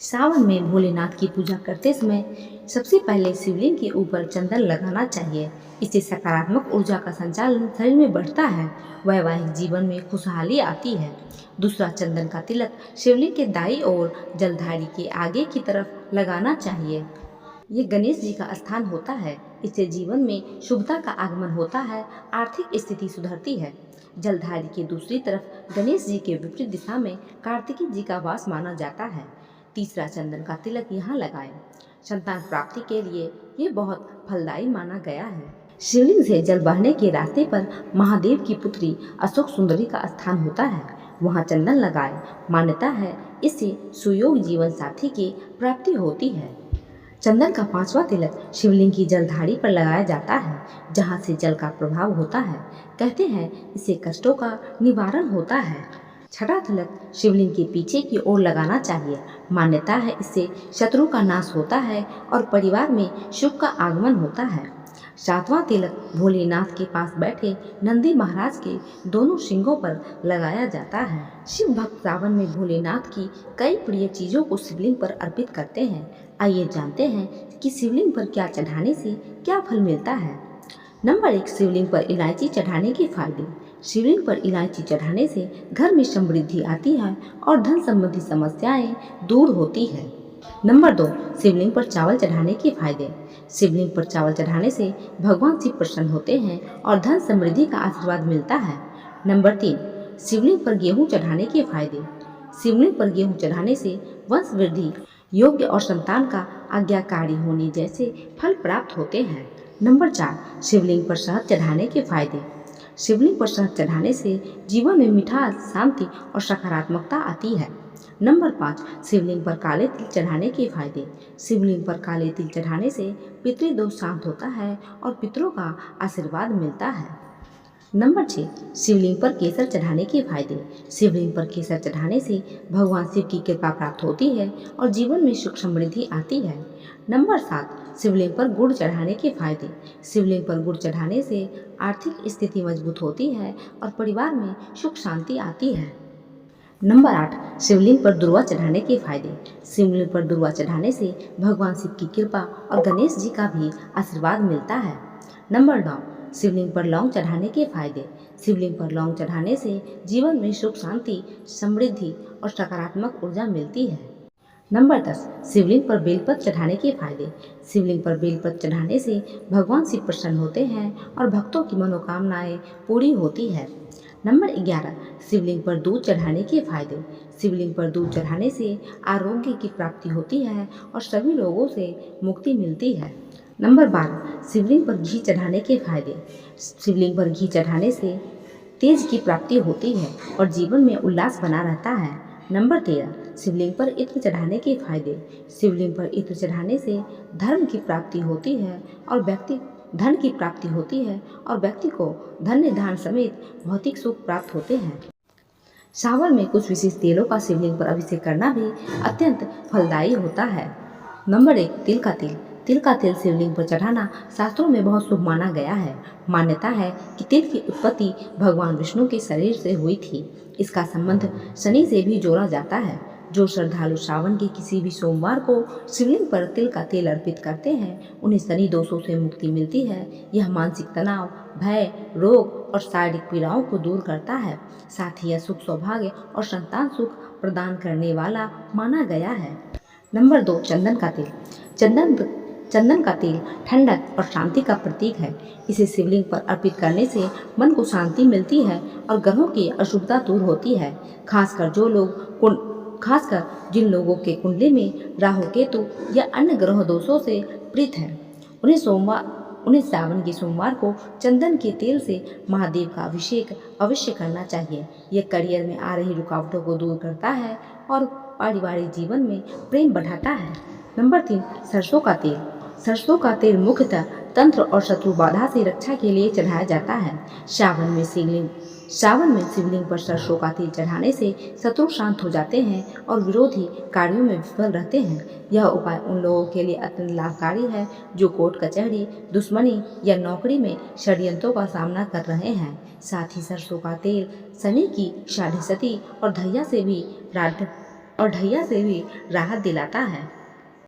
सावन में भोलेनाथ की पूजा करते समय सबसे पहले शिवलिंग के ऊपर चंदन लगाना चाहिए। इससे सकारात्मक ऊर्जा का संचालन शरीर में बढ़ता है, वैवाहिक जीवन में खुशहाली आती है। दूसरा, चंदन का तिलक शिवलिंग के दाईं ओर जलधारी के आगे की तरफ लगाना चाहिए। ये गणेश जी का स्थान होता है। इससे जीवन में शुभता का आगमन होता है, आर्थिक स्थिति सुधरती है। जलधारी के दूसरी तरफ गणेश जी के विपरीत दिशा में कार्तिकी जी का वास माना जाता है। तीसरा, चंदन का तिलक यहाँ लगाएं। संतान प्राप्ति के लिए ये बहुत फलदायी माना गया है। शिवलिंग से जल बहने के रास्ते पर महादेव की पुत्री अशोक सुंदरी का स्थान होता है, वहाँ चंदन लगाए। मान्यता है इससे सुयोग जीवन साथी की प्राप्ति होती है। चंदन का पांचवा तिलक शिवलिंग की जलधारी पर लगाया जाता है, जहाँ से जल का प्रभाव होता है। कहते हैं इससे कष्टों का निवारण होता है। छठा तिलक शिवलिंग के पीछे की ओर लगाना चाहिए। मान्यता है इससे शत्रु का नाश होता है और परिवार में सुख का आगमन होता है। सातवां तिलक भोलेनाथ के पास बैठे नंदी महाराज के दोनों सिंगों पर लगाया जाता है। शिव भक्त सावन में भोलेनाथ की कई प्रिय चीजों को शिवलिंग पर अर्पित करते हैं। आइए जानते हैं कि शिवलिंग पर क्या चढ़ाने से क्या फल मिलता है। नंबर 1, शिवलिंग पर इलायची चढ़ाने के फायदे। शिवलिंग पर इलायची चढ़ाने से घर में समृद्धि आती है और धन संबंधी समस्याएं दूर होती है। नंबर 2, शिवलिंग पर चावल चढ़ाने के फायदे। शिवलिंग पर चावल चढ़ाने से भगवान शिव प्रसन्न होते हैं और धन समृद्धि का आशीर्वाद मिलता है। नंबर 3, शिवलिंग पर गेहूं चढ़ाने के फायदे। शिवलिंग पर गेहूं चढ़ाने से वंश वृद्धि, योग्य और संतान का आज्ञाकारी होने जैसे फल प्राप्त होते हैं। नंबर 4, शिवलिंग पर शहद चढ़ाने के फायदे। शिवलिंग पर शहद चढ़ाने से जीवन में मिठास, शांति और सकारात्मकता आती है। नंबर 5, शिवलिंग पर काले तिल चढ़ाने के फायदे। शिवलिंग पर काले तिल चढ़ाने से पितृदोष शांत होता है और पितरों का आशीर्वाद मिलता है। नंबर 6, शिवलिंग पर केसर चढ़ाने के फायदे। शिवलिंग पर केसर चढ़ाने से भगवान शिव की कृपा प्राप्त होती है और जीवन में सुख समृद्धि आती है। नंबर 7, शिवलिंग पर गुड़ चढ़ाने के फायदे। शिवलिंग पर गुड़ चढ़ाने से आर्थिक स्थिति मजबूत होती है और परिवार में सुख शांति आती है। नंबर 8, शिवलिंग पर दुर्वा चढ़ाने के फायदे। शिवलिंग पर दुर्वा चढ़ाने से भगवान शिव की कृपा और गणेश जी का भी आशीर्वाद मिलता है। नंबर 9, शिवलिंग पर लौंग चढ़ाने के फायदे। शिवलिंग पर लौंग चढ़ाने से जीवन में सुख शांति, समृद्धि और सकारात्मक ऊर्जा मिलती है। नंबर 10, शिवलिंग पर बेलपत्र चढ़ाने के फायदे। शिवलिंग पर बेलपत्र चढ़ाने से भगवान शिव प्रसन्न होते हैं और भक्तों की मनोकामनाएं पूरी होती है। नंबर 11, शिवलिंग पर दूध चढ़ाने के फायदे। शिवलिंग पर दूध चढ़ाने से आरोग्य की प्राप्ति होती है और सभी रोगों से मुक्ति मिलती है। नंबर 12, शिवलिंग पर घी चढ़ाने के फायदे। शिवलिंग पर घी चढ़ाने से तेज की प्राप्ति होती है और जीवन में उल्लास बना रहता है। नंबर 13, शिवलिंग पर इत्र चढ़ाने के फायदे। शिवलिंग पर इत्र चढ़ाने से धर्म की प्राप्ति होती है और धन की प्राप्ति होती है और व्यक्ति को धन्य धान समेत भौतिक सुख प्राप्त होते हैं। सावन में कुछ विशेष तेलों का शिवलिंग पर अभिषेक करना भी अत्यंत फलदायी होता है। नंबर 1, तिल का तेल। तिल का तेल शिवलिंग पर चढ़ाना शास्त्रों में बहुत शुभ माना गया है। मान्यता है कि तिल की उत्पत्ति भगवान विष्णु के शरीर से हुई थी। इसका संबंध शनि से भी जोड़ा जाता है। जो श्रद्धालु सावन के किसी भी सोमवार को शिवलिंग पर तिल का तेल अर्पित करते हैं, उन्हें शनि दोषों से मुक्ति मिलती है। यह मानसिक तनाव, भय, रोग और शारीरिक पीड़ाओं को दूर करता है। साथ ही यह सुख, सौभाग्य और संतान सुख प्रदान करने वाला माना गया है। नंबर 2, चंदन का तेल। चंदन का तेल ठंडक और शांति का प्रतीक है। इसे शिवलिंग पर अर्पित करने से मन को शांति मिलती है और ग्रहों की अशुभता दूर होती है। खासकर जिन लोगों के कुंडली में राहु, केतु या अन्य ग्रह दोषों से पीड़ित हैं, उन्हें सावन के सोमवार को चंदन के तेल से महादेव का अभिषेक अवश्य करना चाहिए। यह करियर में आ रही रुकावटों को दूर करता है और पारिवारिक जीवन में प्रेम बढ़ाता है। नंबर 3, सरसों का तेल। सरसों का तेल मुख्यतः तंत्र और शत्रु बाधा से रक्षा के लिए चढ़ाया जाता है। सावन में शिवलिंग पर सरसों का तेल चढ़ाने से शत्रु शांत हो जाते हैं और विरोधी कार्यों में विफल रहते हैं। यह उपाय उन लोगों के लिए अत्यंत लाभकारी है जो कोर्ट कचहरी, दुश्मनी या नौकरी में षड्यंत्रों का सामना कर रहे हैं। साथ ही सरसों का तेल शनि की साढ़े सती और धैया से भी और ढैया से भी राहत दिलाता है।